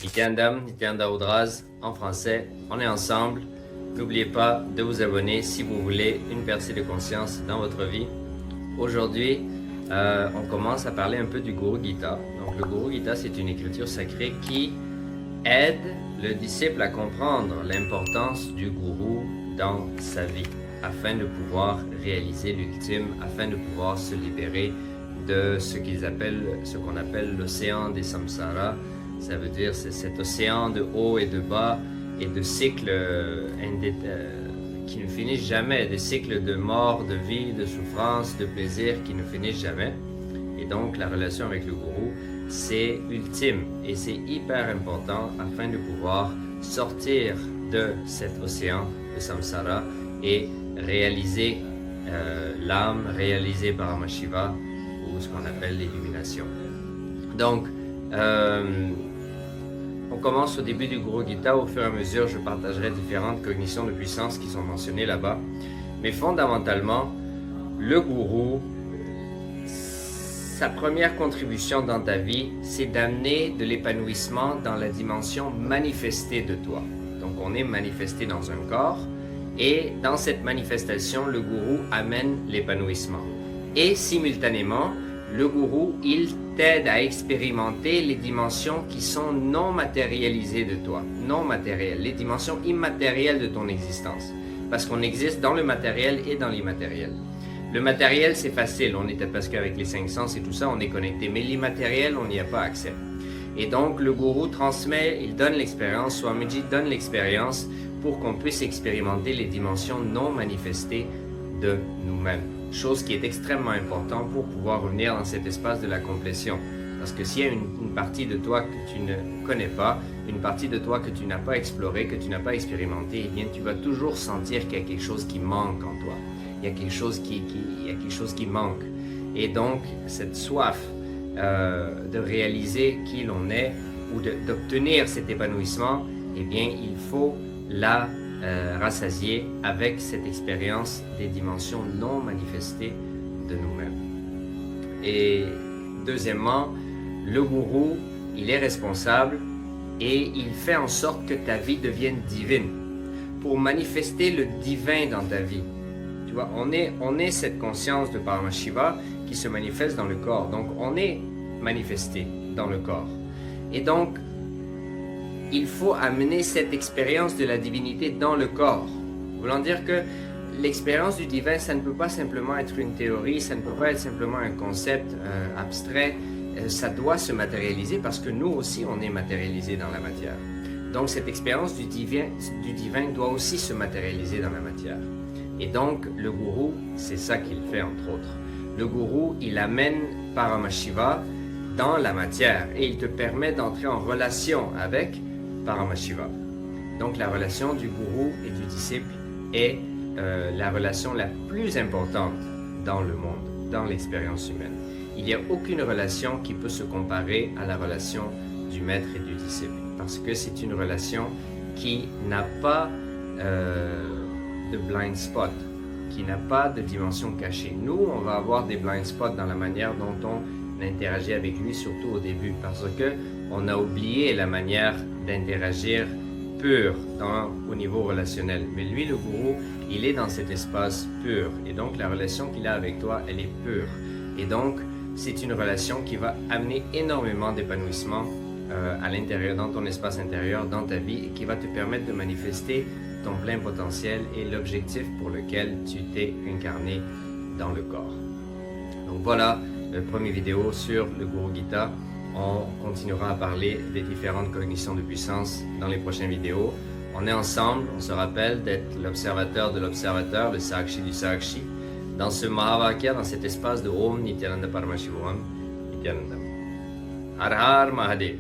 Nityanandam, Nityananda Udraz, en français, on est ensemble. N'oubliez pas de vous abonner si vous voulez une percée de conscience dans votre vie. Aujourd'hui, on commence à parler un peu du Guru Gita. Donc le Guru Gita, c'est une écriture sacrée qui aide le disciple à comprendre l'importance du gourou dans sa vie, afin de pouvoir réaliser l'ultime, afin de pouvoir se libérer de ce qu'on appelle l'océan des samsara. Ça veut dire c'est cet océan de haut et de bas et de cycles qui ne finissent jamais, des cycles de mort, de vie, de souffrance, de plaisir qui ne finissent jamais. Et donc la relation avec le gourou, c'est ultime et c'est hyper important afin de pouvoir sortir de cet océan de samsara et réaliser l'âme, réaliser Paramashiva ou ce qu'on appelle l'illumination. Donc, on commence au début du Guru Gita. Au fur et à mesure, je partagerai différentes cognitions de puissance qui sont mentionnées là-bas. Mais fondamentalement, le gourou, sa première contribution dans ta vie, c'est d'amener de l'épanouissement dans la dimension manifestée de toi. Donc, on est manifesté dans un corps et dans cette manifestation, le gourou amène l'épanouissement. Et simultanément, le gourou, il t'aide à expérimenter les dimensions qui sont non matérialisées de toi, non matérielles, les dimensions immatérielles de ton existence. Parce qu'on existe dans le matériel et dans l'immatériel. Le matériel, c'est facile, on est parce qu'avec les 5 sens et tout ça, on est connecté. Mais l'immatériel, on n'y a pas accès. Et donc, le gourou transmet, il donne l'expérience, Swamiji donne l'expérience pour qu'on puisse expérimenter les dimensions non manifestées de nous-mêmes. Chose qui est extrêmement importante pour pouvoir revenir dans cet espace de la complétion. Parce que s'il y a une partie de toi que tu ne connais pas, une partie de toi que tu n'as pas explorée, que tu n'as pas expérimentée, eh bien tu vas toujours sentir qu'il y a quelque chose qui manque en toi. Il y a quelque chose qui manque. Et donc, cette soif de réaliser qui l'on est ou d'obtenir cet épanouissement, eh bien, il faut la rassasier avec cette expérience des dimensions non manifestées de nous-mêmes. Et deuxièmement, le gourou, il est responsable et il fait en sorte que ta vie devienne divine pour manifester le divin dans ta vie. Tu vois, on est cette conscience de Paramashiva qui se manifeste dans le corps. Donc, on est manifesté dans le corps. Et donc, il faut amener cette expérience de la divinité dans le corps. Voulant dire que l'expérience du divin, ça ne peut pas simplement être une théorie, ça ne peut pas être simplement un concept abstrait, ça doit se matérialiser parce que nous aussi, on est matérialisé dans la matière. Donc cette expérience du divin doit aussi se matérialiser dans la matière. Et donc le gourou, c'est ça qu'il fait entre autres. Le gourou, il amène Paramashiva dans la matière et il te permet d'entrer en relation avec Paramashiva. Donc la relation du gourou et du disciple est la relation la plus importante dans le monde, dans l'expérience humaine. Il n'y a aucune relation qui peut se comparer à la relation du maître et du disciple, parce que c'est une relation qui n'a pas de blind spot, qui n'a pas de dimension cachée. Nous, on va avoir des blind spots dans la manière dont on interagit avec lui, surtout au début, parce que on a oublié la manière d'interagir pur au niveau relationnel. Mais lui, le gourou, il est dans cet espace pur. Et donc, la relation qu'il a avec toi, elle est pure. Et donc, c'est une relation qui va amener énormément d'épanouissement à l'intérieur, dans ton espace intérieur, dans ta vie, et qui va te permettre de manifester ton plein potentiel et l'objectif pour lequel tu t'es incarné dans le corps. Donc voilà, la première vidéo sur le Guru Gita. On continuera à parler des différentes cognitions de puissance dans les prochaines vidéos. On est ensemble, on se rappelle d'être l'observateur de l'observateur, le Sakshi du Sakshi, dans ce Mahavakya, dans cet espace de Om Nityananda Paramashivam Nityananda. Har Har Mahadev.